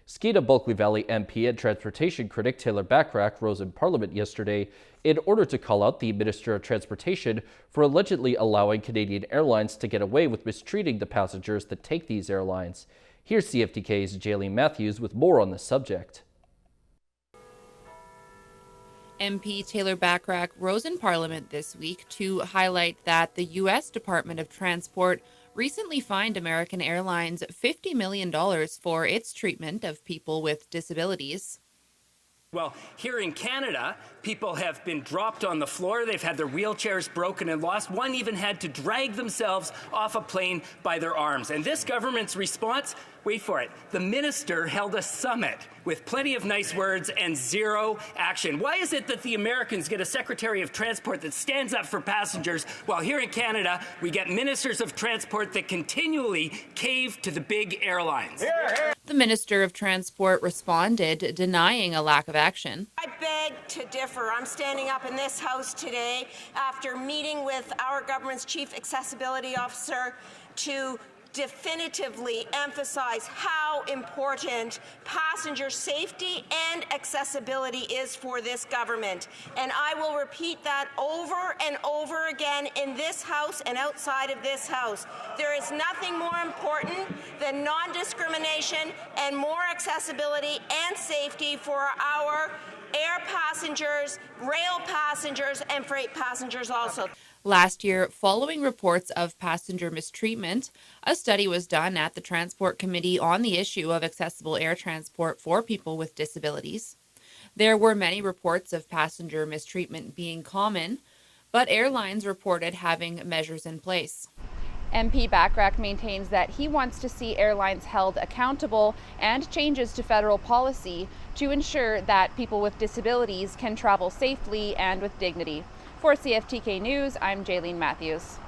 Skeena-Bulkley Valley MP and transportation critic Taylor Bachrach rose in Parliament yesterday in order to call out the Minister of Transportation for allegedly allowing Canadian Airlines to get away with mistreating the passengers that take these airlines. Here's CFTK's Jaylene Matthews with more on the subject. MP Taylor Bachrach rose in Parliament this week to highlight that the U.S. Department of Transport recently fined American Airlines $50 million for its treatment of people with disabilities. Well, here in Canada, people have been dropped on the floor. They've had their wheelchairs broken and lost. One even had to drag themselves off a plane by their arms. And this government's response, wait for it, the minister held a summit with plenty of nice words and zero action. Why is it that the Americans get a Secretary of Transport that stands up for passengers, while here in Canada, we get ministers of transport that continually cave to the big airlines? The Minister of Transport responded, denying a lack of action. I beg to differ. I'm standing up in this House today after meeting with our government's Chief Accessibility Officer to definitively emphasize how important passenger safety and accessibility is for this government. And I will repeat that over and over again in this House and outside of this House. There is nothing more important than non-discrimination and more accessibility and safety for our air passengers, rail passengers, and freight passengers also. Last year, following reports of passenger mistreatment, a study was done at the Transport Committee on the issue of accessible air transport for people with disabilities. There were many reports of passenger mistreatment being common, but airlines reported having measures in place. MP Bachrach maintains that he wants to see airlines held accountable and changes to federal policy to ensure that people with disabilities can travel safely and with dignity. For CFTK News, I'm Jaylene Matthews.